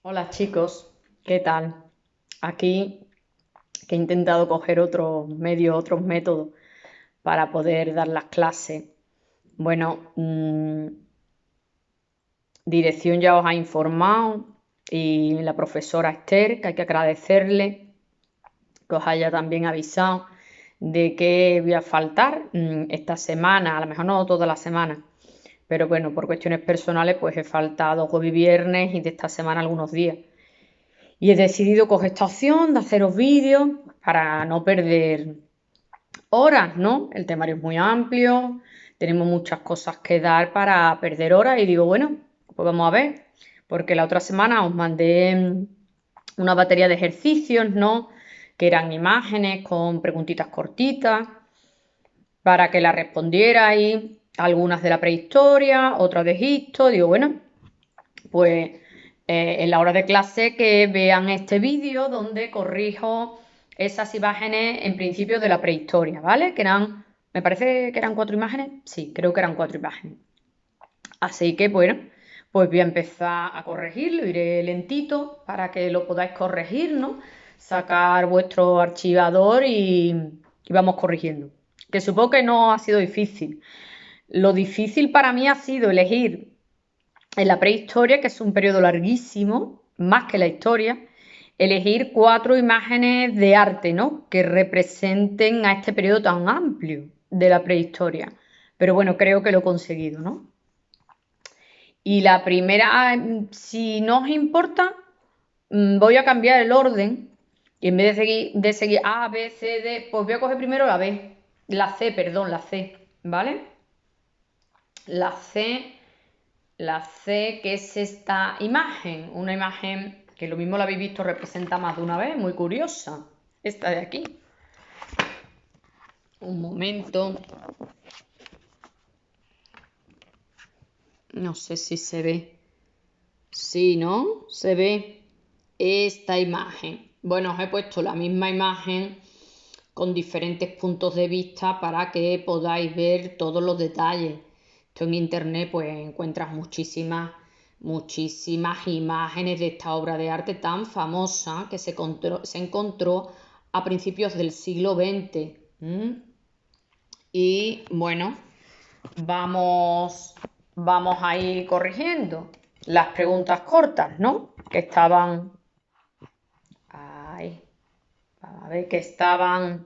Hola chicos, ¿qué tal? Aquí que he intentado coger otros medios, otros métodos para poder dar las clases. Bueno, dirección ya os ha informado y la profesora Esther, que hay que agradecerle que os haya también avisado de que voy a faltar esta semana, a lo mejor no toda la semana, pero bueno, por cuestiones personales pues he faltado jueves y viernes y de esta semana algunos días. Y he decidido coger esta opción de haceros vídeos para no perder horas, ¿no? El temario es muy amplio, tenemos muchas cosas que dar para perder horas y digo, bueno, pues vamos a ver, porque la otra semana os mandé una batería de ejercicios, ¿no? Que eran imágenes con preguntitas cortitas para que las respondierais, algunas de la prehistoria, otras de Egipto. Digo, bueno, pues en la hora de clase que vean este vídeo donde corrijo esas imágenes en principio de la prehistoria, ¿vale? Que eran, me parece que eran 4 imágenes, sí, creo que eran 4 imágenes. Así que bueno, pues voy a empezar a corregirlo, iré lentito para que lo podáis corregir, ¿no? Sacar vuestro archivador y vamos corrigiendo. Que supongo que no ha sido difícil. Lo difícil para mí ha sido elegir en la prehistoria, que es un periodo larguísimo, más que la historia, elegir 4 imágenes de arte, ¿no? Que representen a este periodo tan amplio de la prehistoria. Pero bueno, creo que lo he conseguido, ¿no? Y la primera, si no os importa, voy a cambiar el orden. Y en vez de seguir A, B, C, D, pues voy a coger primero la C, perdón, la C, ¿vale? La C La C, que es esta imagen, una imagen que lo mismo la habéis visto representa más de una vez, muy curiosa. Esta de aquí. Un momento. No sé si se ve. Sí, ¿no? Se ve esta imagen. Bueno, os he puesto la misma imagen con diferentes puntos de vista para que podáis ver todos los detalles. Esto en internet pues encuentras muchísimas imágenes de esta obra de arte tan famosa que se encontró a principios del siglo XX. Y bueno, vamos a ir corrigiendo las preguntas cortas, ¿no? Que estaban, ay, vamos a ver, que estaban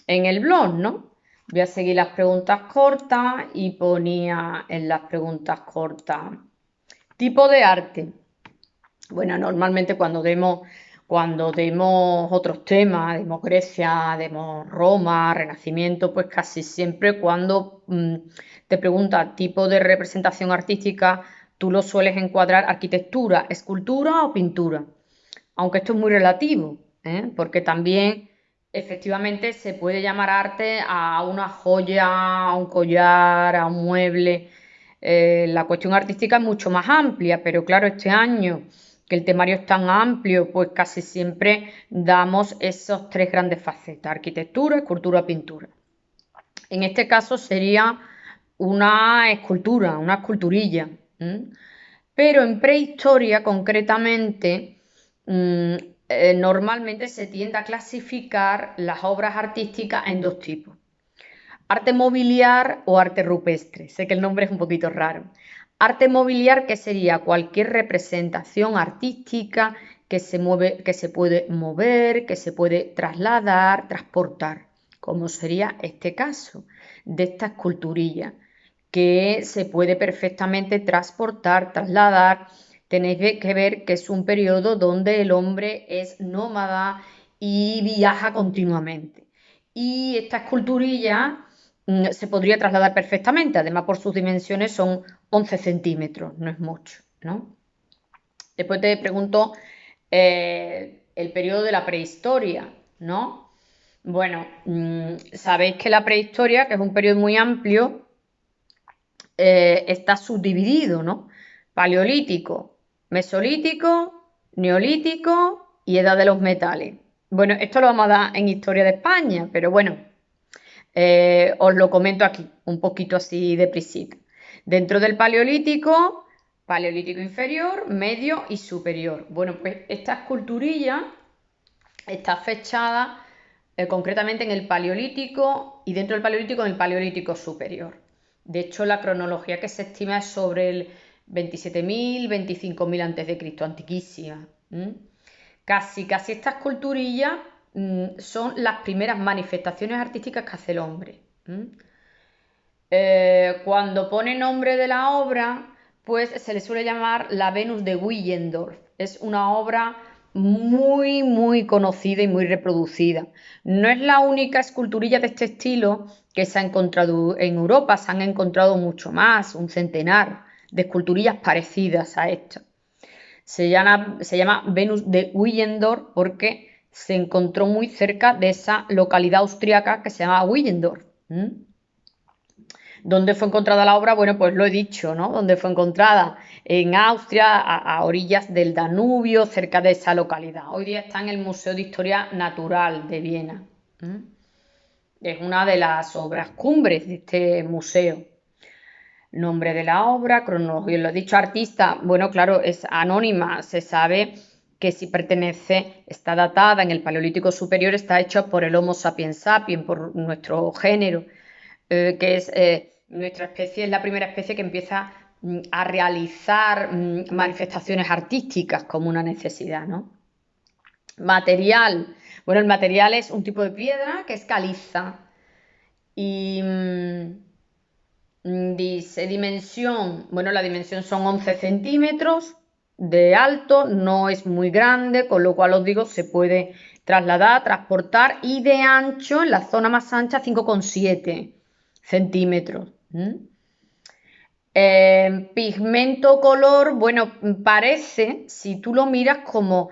en el blog, ¿no? Voy a seguir las preguntas cortas y ponía en las preguntas cortas tipo de arte. Bueno, normalmente cuando demos otros temas, demos Grecia, demos Roma, Renacimiento, pues casi siempre cuando te pregunta tipo de representación artística, tú lo sueles encuadrar arquitectura, escultura o pintura. Aunque esto es muy relativo, ¿eh? Porque también efectivamente se puede llamar arte a una joya, a un collar, a un mueble. La cuestión artística es mucho más amplia, pero claro, este año que el temario es tan amplio, pues casi siempre damos esos tres grandes facetas, arquitectura, escultura, pintura. En este caso sería una escultura, una esculturilla. Pero en prehistoria, concretamente, mm, normalmente se tiende a clasificar las obras artísticas en dos tipos: arte mobiliar o arte rupestre. Sé que el nombre es un poquito raro. Arte mobiliar, que sería cualquier representación artística que se mueve, que se puede mover, que se puede trasladar, transportar, como sería este caso de esta esculturilla, que se puede perfectamente transportar, trasladar. Tenéis que ver que es un periodo donde el hombre es nómada y viaja continuamente. Y esta esculturilla se podría trasladar perfectamente, además por sus dimensiones son 11 centímetros, no es mucho, ¿no? Después te pregunto el periodo de la prehistoria, ¿no? Bueno, sabéis que la prehistoria, que es un periodo muy amplio, está subdividido, ¿no? Paleolítico, mesolítico, neolítico y edad de los metales. Bueno, esto lo vamos a dar en historia de España, pero bueno, os lo comento aquí, un poquito así de prisita. Dentro del paleolítico Paleolítico inferior, medio y superior. Bueno, pues esta esculturilla está fechada concretamente en el Paleolítico y dentro del Paleolítico en el Paleolítico superior. De hecho, la cronología que se estima es sobre el 27.000, 25.000 a.C., antiquísima. Casi esta esculturilla son las primeras manifestaciones artísticas que hace el hombre. Cuando pone nombre de la obra, pues se le suele llamar la Venus de Willendorf. Es una obra muy conocida y muy reproducida. No es la única esculturilla de este estilo que se ha encontrado en Europa, se han encontrado mucho más, un centenar de esculturillas parecidas a esta. Se llama Venus de Willendorf porque se encontró muy cerca de esa localidad austriaca que se llama Willendorf. ¿Dónde fue encontrada la obra? Bueno, pues lo he dicho, ¿no? ¿Dónde fue encontrada? En Austria, a orillas del Danubio, cerca de esa localidad. Hoy día está en el Museo de Historia Natural de Viena. Es una de las obras cumbres de este museo. Nombre de la obra, cronología, lo he dicho, artista, bueno, claro, es anónima, se sabe que si pertenece, está datada en el Paleolítico Superior, está hecho por el Homo sapiens sapiens, por nuestro género, que es nuestra especie, es la primera especie que empieza a realizar manifestaciones artísticas como una necesidad, ¿no? Material, bueno, el material es un tipo de piedra que es caliza y dice dimensión, bueno, la dimensión son 11 centímetros de alto, no es muy grande, con lo cual os digo, se puede trasladar, transportar, y de ancho, en la zona más ancha, 5,7 centímetros. Pigmento, color, bueno, parece, si tú lo miras, como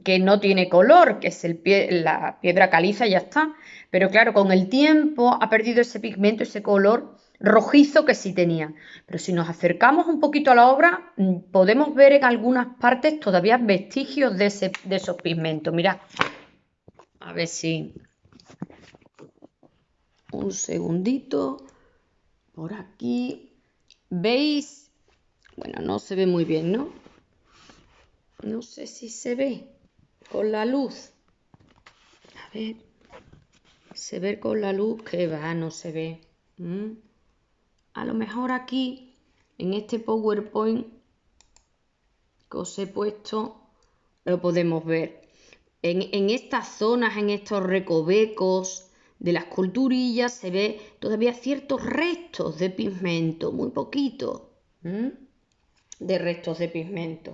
que no tiene color, que es la piedra caliza y ya está. Pero claro, con el tiempo ha perdido ese pigmento, ese color rojizo que sí tenía. Pero si nos acercamos un poquito a la obra, podemos ver en algunas partes todavía vestigios de esos pigmentos. Mirad, a ver si... Un segundito. Por aquí. ¿Veis? Bueno, no se ve muy bien, ¿no? No sé si se ve con la luz. A ver. Se ve con la luz que va, no se ve. A lo mejor aquí, en este PowerPoint que os he puesto, lo podemos ver. En estas zonas, en estos recovecos de las esculturillas, se ve todavía ciertos restos de pigmento, muy poquito, de restos de pigmento.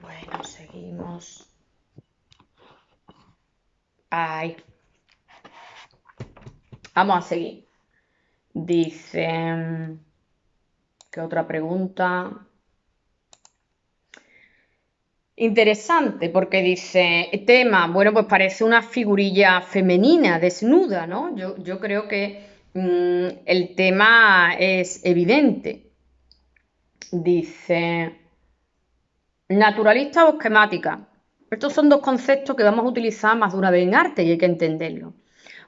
Bueno, seguimos. Ahí. Vamos a seguir. Dice, ¿qué otra pregunta? Interesante, porque dice, tema, bueno, pues parece una figurilla femenina, desnuda, ¿no? Yo creo que el tema es evidente. Dice, naturalista o esquemática. Estos son dos conceptos que vamos a utilizar más de una vez en arte y hay que entenderlo.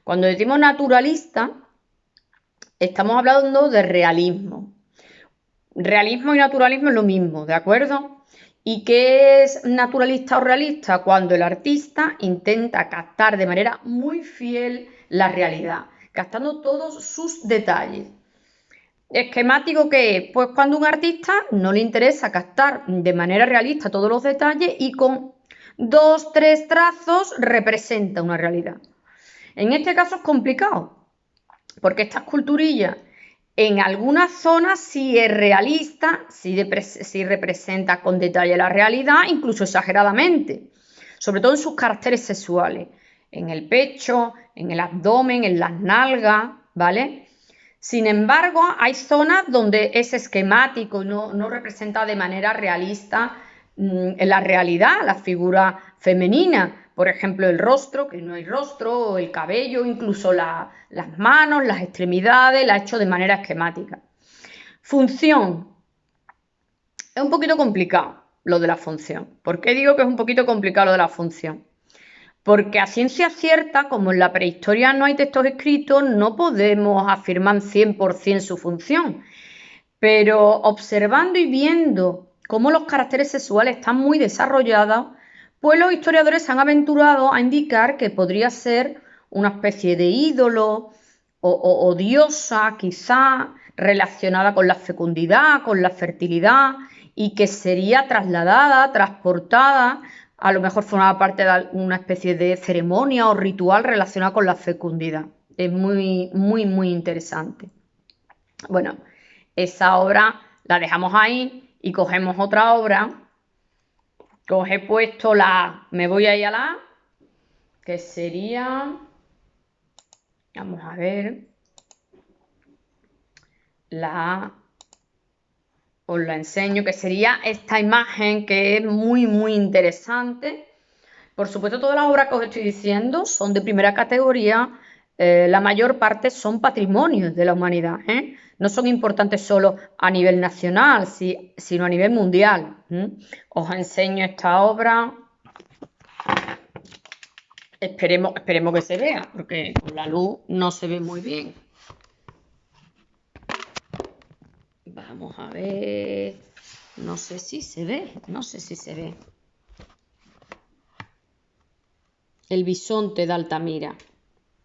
Cuando decimos naturalista, estamos hablando de realismo. Realismo y naturalismo es lo mismo, ¿de acuerdo? ¿Y qué es naturalista o realista? Cuando el artista intenta captar de manera muy fiel la realidad, captando todos sus detalles. ¿Esquemático qué es? Pues cuando a un artista no le interesa captar de manera realista todos los detalles y con 2, 3 trazos representa una realidad. En este caso es complicado, porque esta esculturilla en algunas zonas sí es realista, sí representa con detalle la realidad, incluso exageradamente, sobre todo en sus caracteres sexuales, en el pecho, en el abdomen, en las nalgas, ¿vale? Sin embargo, hay zonas donde es esquemático y no representa de manera realista en la realidad la figura femenina. Por ejemplo, el rostro, que no hay rostro, o el cabello, incluso las manos, las extremidades, la ha hecho de manera esquemática. Función. Es un poquito complicado lo de la función. ¿Por qué digo que es un poquito complicado lo de la función? Porque a ciencia cierta, como en la prehistoria no hay textos escritos, no podemos afirmar 100% su función. Pero observando y viendo cómo los caracteres sexuales están muy desarrollados, pues los historiadores se han aventurado a indicar que podría ser una especie de ídolo o diosa, quizá relacionada con la fecundidad, con la fertilidad, y que sería trasladada, transportada, a lo mejor formaba parte de una especie de ceremonia o ritual relacionado con la fecundidad. Es muy, muy, muy interesante. Bueno, esa obra la dejamos ahí y cogemos otra obra. He puesto la A, me voy a ir a la A, que sería, vamos a ver, la A, os la enseño, que sería esta imagen que es muy, muy interesante. Por supuesto, todas las obras que os estoy diciendo son de primera categoría, la mayor parte son patrimonios de la humanidad, ¿eh? No son importantes solo a nivel nacional, sino a nivel mundial. Os enseño esta obra. Esperemos que se vea, porque con la luz no se ve muy bien. Vamos a ver. No sé si se ve, no sé si se ve. El bisonte de Altamira.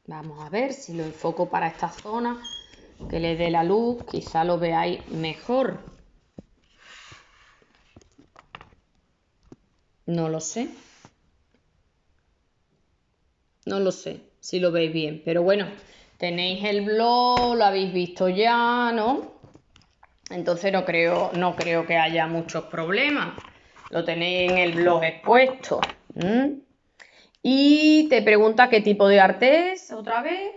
Vamos a ver si lo enfoco para esta zona, que le dé la luz, quizá lo veáis mejor. No lo sé. No lo sé si lo veis bien, pero bueno, tenéis el blog, lo habéis visto ya, ¿no? Entonces no creo que haya muchos problemas. Lo tenéis en el blog expuesto. Y te pregunta qué tipo de arte es, otra vez.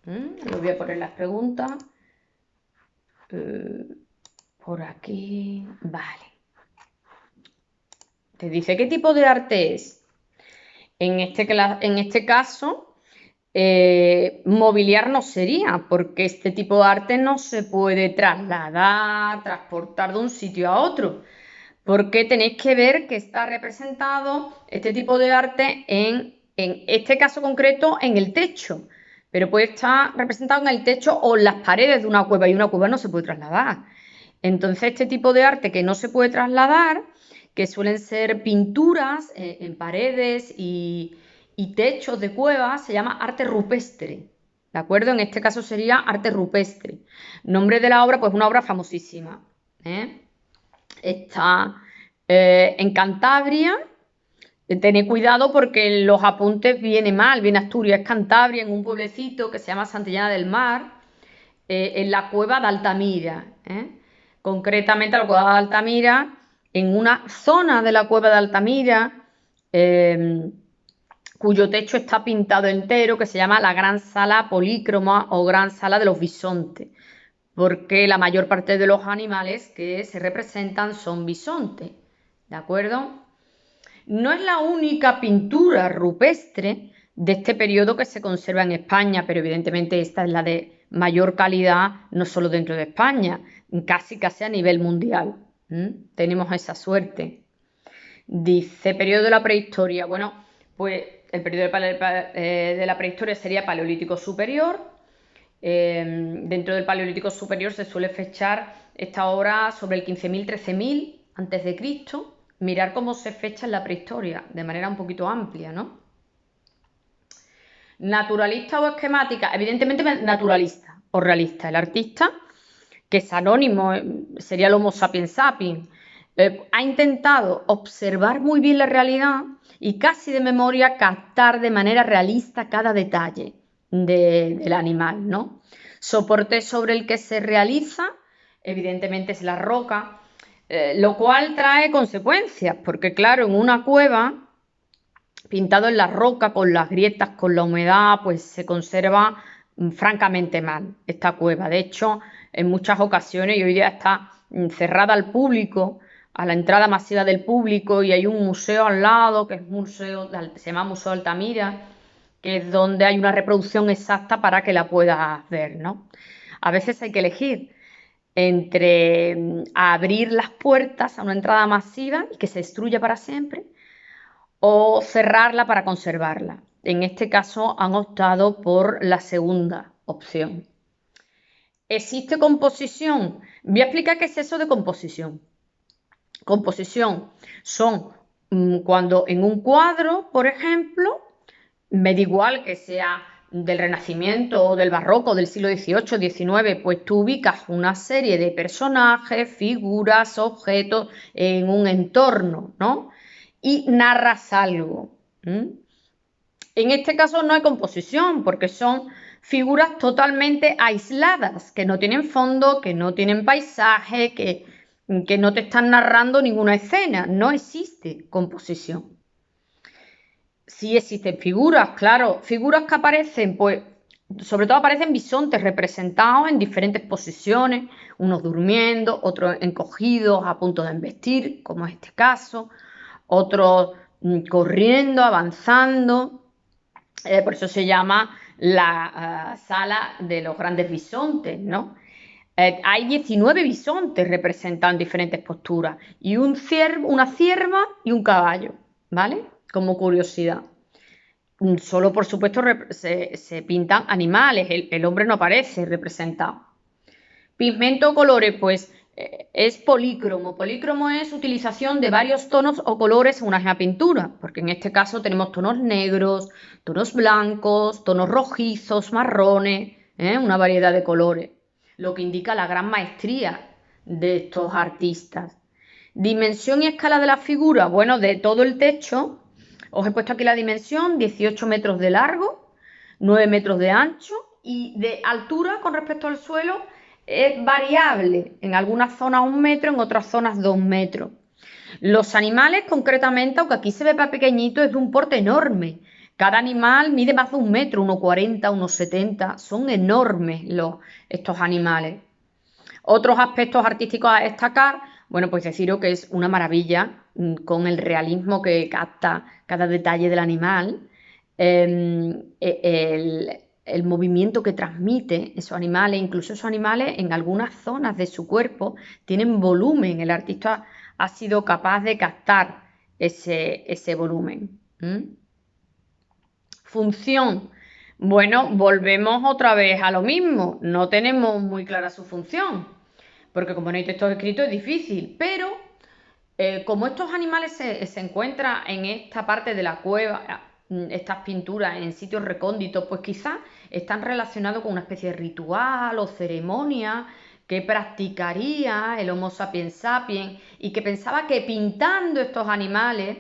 Lo voy a poner las preguntas. Por aquí. Vale. Te dice qué tipo de arte es. En este caso, mobiliar no sería, porque este tipo de arte no se puede trasladar, transportar de un sitio a otro. Porque tenéis que ver que está representado este tipo de arte en este caso concreto en el techo, pero puede estar representado en el techo o en las paredes de una cueva, y una cueva no se puede trasladar. Entonces, este tipo de arte que no se puede trasladar, que suelen ser pinturas en paredes y techos de cuevas, se llama arte rupestre. ¿De acuerdo? En este caso sería arte rupestre. Nombre de la obra, pues una obra famosísima. Está en Cantabria. Tened cuidado porque en los apuntes viene mal, viene Asturias, es Cantabria, en un pueblecito que se llama Santillana del Mar, en la cueva de Altamira. Concretamente la cueva de Altamira, en una zona de la cueva de Altamira, cuyo techo está pintado entero, que se llama la Gran Sala Polícroma o Gran Sala de los Bisontes, porque la mayor parte de los animales que se representan son bisontes, ¿de acuerdo? No es la única pintura rupestre de este periodo que se conserva en España, pero evidentemente esta es la de mayor calidad, no solo dentro de España, casi a nivel mundial. Tenemos esa suerte. Dice, periodo de la prehistoria. Bueno, pues el periodo de la prehistoria sería Paleolítico Superior. Dentro del Paleolítico Superior se suele fechar esta obra sobre el 15.000-13.000 antes de Cristo. Mirar cómo se fecha en la prehistoria, de manera un poquito amplia, ¿no? Naturalista o esquemática, evidentemente naturalista o realista. El artista, que es anónimo, sería el Homo sapiens sapiens, ha intentado observar muy bien la realidad y casi de memoria captar de manera realista cada detalle del animal, ¿no? Soporte sobre el que se realiza, evidentemente es la roca, lo cual trae consecuencias, porque claro, en una cueva, pintado en la roca, con las grietas, con la humedad, pues se conserva francamente mal esta cueva. De hecho, en muchas ocasiones, y hoy día está cerrada al público, a la entrada masiva del público, y hay un museo al lado, que es se llama Museo Altamira, que es donde hay una reproducción exacta para que la puedas ver, ¿no? A veces hay que elegir entre abrir las puertas a una entrada masiva y que se destruya para siempre, o cerrarla para conservarla. En este caso han optado por la segunda opción. ¿Existe composición? Voy a explicar qué es eso de composición. Composición son cuando en un cuadro, por ejemplo, me da igual que sea del Renacimiento o del Barroco, del siglo XVIII, XIX, pues tú ubicas una serie de personajes, figuras, objetos en un entorno, ¿no? Y narras algo. En este caso no hay composición, porque son figuras totalmente aisladas, que no tienen fondo, que no tienen paisaje, que no te están narrando ninguna escena. No existe composición. Sí existen figuras, claro, figuras que aparecen, pues, sobre todo aparecen bisontes representados en diferentes posiciones, unos durmiendo, otros encogidos a punto de embestir, como es este caso, otros corriendo, avanzando. Por eso se llama la sala de los grandes bisontes, ¿no? Hay 19 bisontes representados en diferentes posturas y una cierva y un caballo, ¿vale? Como curiosidad. Solo, por supuesto, se pintan animales, el hombre no aparece representado. Pigmento o colores, pues es polícromo. Polícromo es utilización de varios tonos o colores en una misma pintura, porque en este caso tenemos tonos negros, tonos blancos, tonos rojizos, marrones, una variedad de colores, lo que indica la gran maestría de estos artistas. Dimensión y escala de la figura, bueno, de todo el techo, os he puesto aquí la dimensión, 18 metros de largo, 9 metros de ancho y de altura con respecto al suelo es variable, en algunas zonas 1 metro, en otras zonas 2 metros. Los animales, concretamente, aunque aquí se ve para pequeñito, es de un porte enorme. Cada animal mide más de 1 metro, 1,40, 1,70. Son enormes estos animales. Otros aspectos artísticos a destacar, bueno, pues deciros que es una maravilla con el realismo que capta cada detalle del animal, el movimiento que transmite esos animales, incluso esos animales en algunas zonas de su cuerpo tienen volumen, el artista ha sido capaz de captar ese volumen. Función. Bueno, volvemos otra vez a lo mismo, no tenemos muy clara su función, porque como no hay textos escritos es difícil, pero como estos animales se encuentran en esta parte de la cueva, estas pinturas en sitios recónditos, pues quizás están relacionados con una especie de ritual o ceremonia que practicaría el Homo sapiens sapiens y que pensaba que pintando estos animales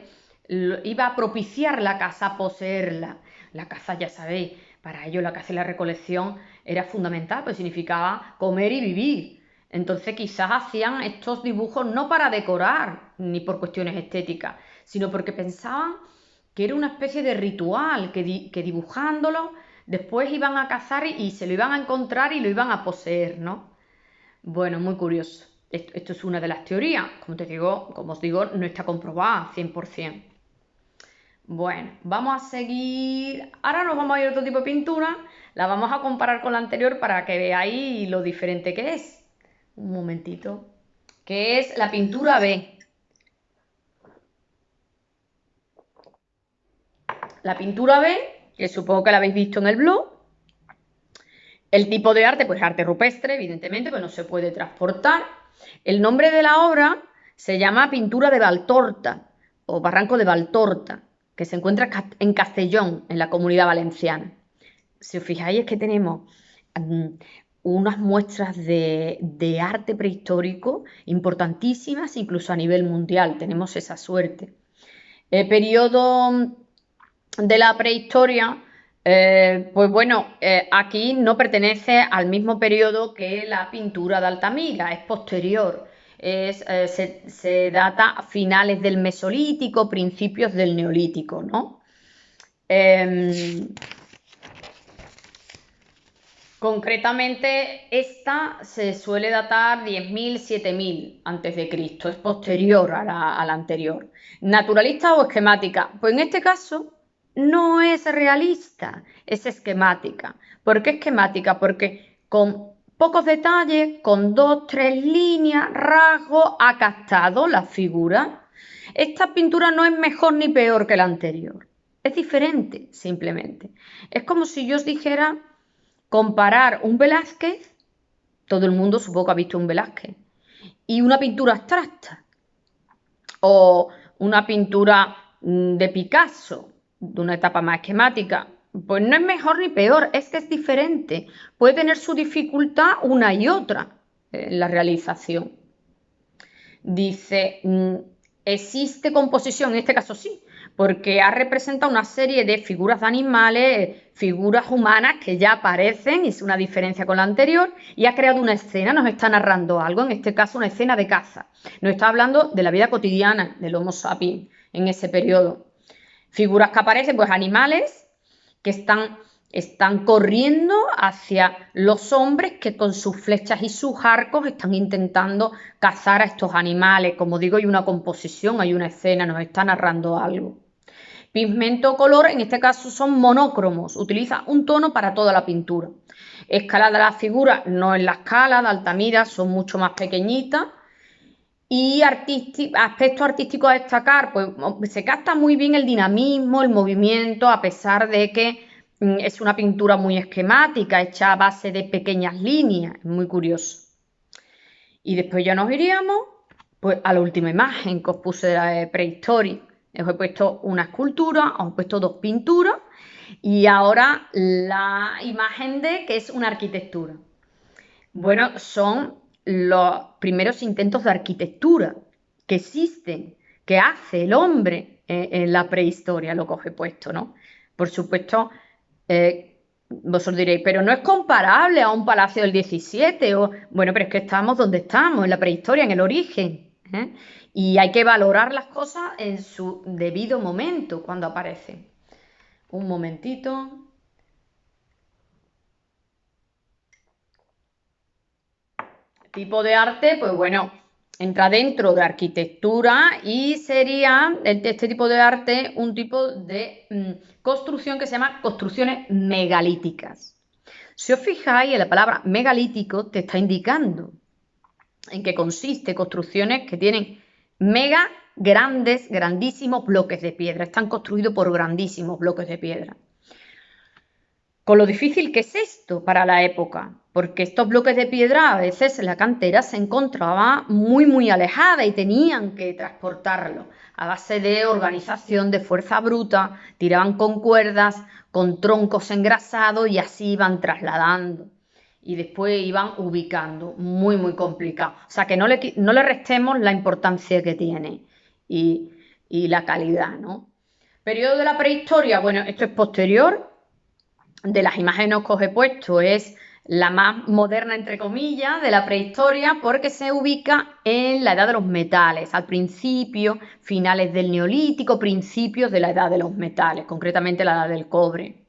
iba a propiciar la caza, a poseerla. La caza, ya sabéis, para ello la caza y la recolección era fundamental, pues significaba comer y vivir. Entonces quizás hacían estos dibujos no para decorar, ni por cuestiones estéticas, sino porque pensaban que era una especie de ritual, que dibujándolo después iban a cazar y se lo iban a encontrar y lo iban a poseer, ¿no? Bueno, muy curioso. Esto es una de las teorías, como os digo, no está comprobada 100%. Bueno, vamos a seguir. Ahora nos vamos a ir a otro tipo de pintura. La vamos a comparar con la anterior para que veáis lo diferente que es. Un momentito. Que es la pintura B. La pintura B, que supongo que la habéis visto en el blog. El tipo de arte, pues arte rupestre, evidentemente, pues no se puede transportar. El nombre de la obra se llama Pintura de Valtorta o Barranco de Valtorta, que se encuentra en Castellón, en la Comunidad Valenciana. Si os fijáis es que tenemos unas muestras de arte prehistórico importantísimas, incluso a nivel mundial, tenemos esa suerte. El periodo de la prehistoria, pues bueno, aquí no pertenece al mismo periodo que la pintura de Altamira, es posterior. Se data a finales del Mesolítico, principios del Neolítico, ¿no? Concretamente, esta se suele datar 10.000, 7.000 antes de Cristo, es posterior a la anterior. ¿Naturalista o esquemática? Pues en este caso no es realista, es esquemática. ¿Por qué esquemática? Porque con pocos detalles, con 2, 3 líneas, rasgos, ha captado la figura. esta pintura no es mejor ni peor que la anterior. Es diferente, simplemente. Es como si yo os dijera comparar un Velázquez, todo el mundo supongo que ha visto un Velázquez, y una pintura abstracta, o una pintura de Picasso, de una etapa más esquemática. Pues no es mejor ni peor, es que es diferente. Puede tener su dificultad una y otra en la realización. Dice, existe composición, en este caso sí, porque ha representado una serie de figuras de animales, figuras humanas que ya aparecen, es una diferencia con la anterior, y ha creado una escena, nos está narrando algo, en este caso una escena de caza. Nos está hablando de la vida cotidiana del Homo sapiens en ese periodo. Figuras que aparecen, pues animales que están corriendo hacia los hombres que con sus flechas y sus arcos están intentando cazar a estos animales. Como digo, hay una composición, hay una escena, nos está narrando algo. Pigmento o color, en este caso son monócromos, utiliza un tono para toda la pintura. Escala de las figuras, no es la escala de Altamira, son mucho más pequeñitas. Y aspecto artístico a destacar, pues se capta muy bien el dinamismo, el movimiento, a pesar de que es una pintura muy esquemática, hecha a base de pequeñas líneas, es muy curioso. Y después ya nos iríamos pues, a la última imagen que os puse de la prehistoria. Os he puesto una escultura, os he puesto dos pinturas y ahora la imagen de que es una arquitectura. Bueno, son los primeros intentos de arquitectura que existen, que hace el hombre en la prehistoria, lo que os he puesto, ¿no? Por supuesto, vosotros diréis, pero no es comparable a un palacio del 17, o bueno, pero es que estamos donde estamos, en la prehistoria, en el origen, ¿eh? Y hay que valorar las cosas en su debido momento cuando aparecen. Un momentito. Tipo de arte, pues bueno, entra dentro de arquitectura y sería este tipo de arte un tipo de construcción que se llama construcciones megalíticas. Si os fijáis, en la palabra megalítico te está indicando en qué consiste construcciones que tienen mega grandes, grandísimos bloques de piedra. Están construidos por grandísimos bloques de piedra. Con lo difícil que es esto para la época, porque estos bloques de piedra a veces la cantera se encontraba muy alejada y tenían que transportarlos a base de organización, de fuerza bruta, tiraban con cuerdas, con troncos engrasados y así iban trasladando. Y después iban ubicando, muy complicado. O sea, que no le restemos la importancia que tiene y la calidad, ¿no? Periodo de la prehistoria, bueno, esto es posterior. De las imágenes que os he puesto es la más moderna, entre comillas, de la prehistoria porque se ubica en la edad de los metales, al principio, finales del Neolítico, principios de la edad de los metales, concretamente la edad del cobre.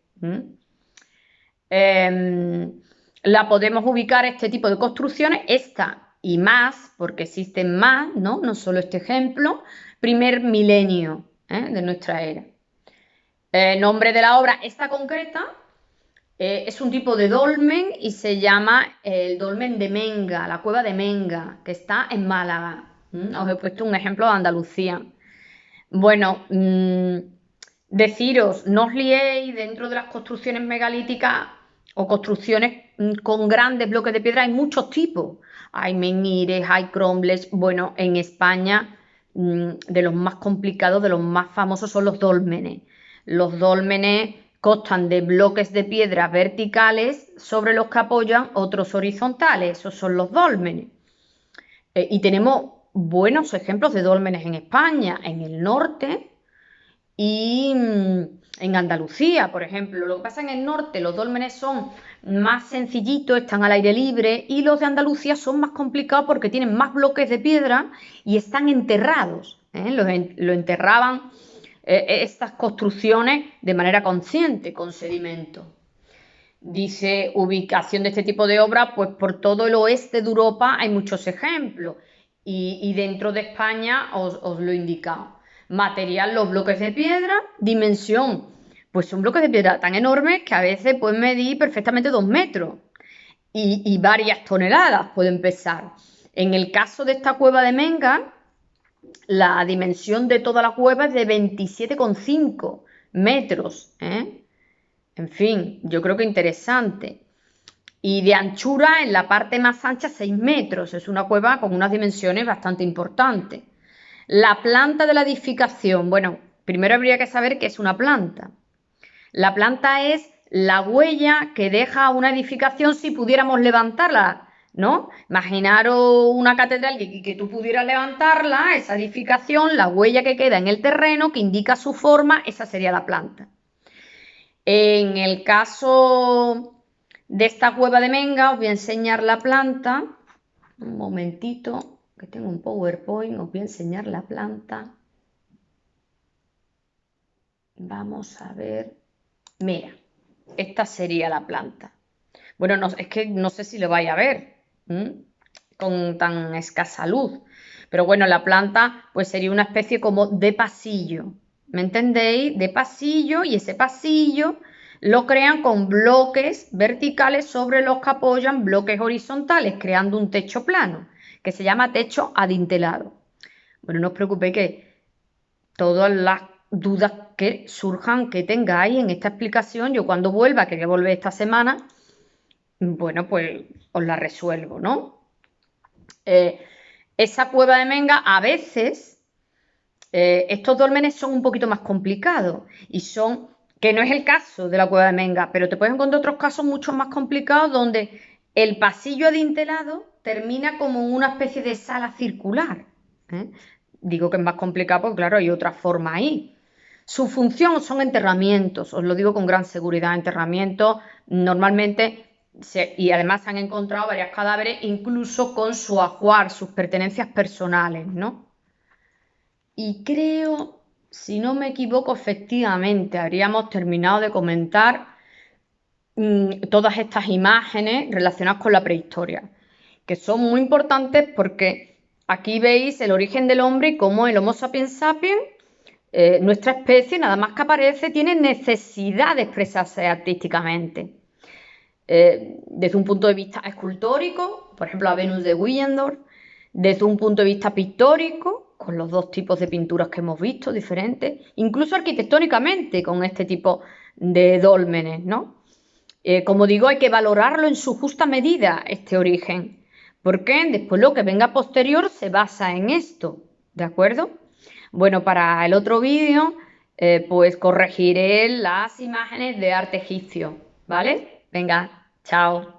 La podemos ubicar este tipo de construcciones, esta y más, porque existen más, ¿no? No solo este ejemplo, primer milenio de nuestra era. Nombre de la obra, esta concreta, es un tipo de dolmen y se llama el dolmen de Menga, la cueva de Menga, que está en Málaga. Os he puesto un ejemplo de Andalucía. Bueno, deciros, no os liéis dentro de las construcciones megalíticas o construcciones con grandes bloques de piedra, hay muchos tipos. Hay menhires, hay cromlechs. Bueno, en España, de los más complicados, de los más famosos son los dólmenes. Los dólmenes constan de bloques de piedra verticales sobre los que apoyan otros horizontales. Esos son los dólmenes. Y tenemos buenos ejemplos de dólmenes en España, en el norte y en Andalucía, por ejemplo. Lo que pasa en el norte, los dólmenes son más sencillitos, están al aire libre, y los de Andalucía son más complicados porque tienen más bloques de piedra y están enterrados. Lo enterraban estas construcciones de manera consciente, con sedimento. Dice, ubicación de este tipo de obras, pues por todo el oeste de Europa hay muchos ejemplos y dentro de España os lo he indicado. Material, los bloques de piedra, dimensión, pues son bloques de piedra tan enormes que a veces pueden medir perfectamente 2 metros y varias toneladas pueden pesar. En el caso de esta cueva de Menga, La dimensión de toda la cueva es de 27,5 metros, ¿eh? En fin, yo creo que interesante. Y de anchura en la parte más ancha 6 metros. Es una cueva con unas dimensiones bastante importantes. La planta de la edificación. Bueno, primero habría que saber qué es una planta. La planta es la huella que deja una edificación si pudiéramos levantarla, ¿no? Imaginaros una catedral que tú pudieras levantarla, esa edificación, la huella que queda en el terreno que indica su forma, esa sería la planta. En el caso de esta cueva de Menga, os voy a enseñar la planta. Un momentito, que tengo un PowerPoint, os voy a enseñar la planta. Vamos a ver. Mira, esta sería la planta. Bueno, no, es que no sé si lo vais a ver con tan escasa luz. Pero bueno, la planta pues sería una especie como de pasillo. ¿Me entendéis? De pasillo, y ese pasillo lo crean con bloques verticales sobre los que apoyan bloques horizontales, creando un techo plano, que se llama techo adintelado. Bueno, no os preocupéis que todas las dudas que surjan, que tengáis en esta explicación, yo cuando vuelva, que voy a volver esta semana, bueno, pues os la resuelvo, ¿no? Esa cueva de Menga, a veces, estos dólmenes son un poquito más complicados y son, que no es el caso de la cueva de Menga, pero te puedes encontrar otros casos mucho más complicados donde el pasillo adintelado termina como una especie de sala circular, ¿eh? Digo que es más complicado porque, claro, hay otra forma ahí. Su función son enterramientos, os lo digo con gran seguridad, enterramientos normalmente, y además se han encontrado varios cadáveres incluso con su ajuar, sus pertenencias personales, ¿no? Y creo, si no me equivoco, efectivamente, habríamos terminado de comentar todas estas imágenes relacionadas con la prehistoria, que son muy importantes porque aquí veis el origen del hombre y cómo el Homo sapiens sapiens, nuestra especie, nada más que aparece, tiene necesidad de expresarse artísticamente. Desde un punto de vista escultórico, por ejemplo, la Venus de Willendorf, desde un punto de vista pictórico, con los dos tipos de pinturas que hemos visto diferentes, incluso arquitectónicamente con este tipo de dólmenes, ¿no? Como digo, hay que valorarlo en su justa medida, este origen, porque después lo que venga posterior se basa en esto, ¿de acuerdo? Bueno, para el otro vídeo, pues corregiré las imágenes de arte egipcio, ¿vale? Venga, chao.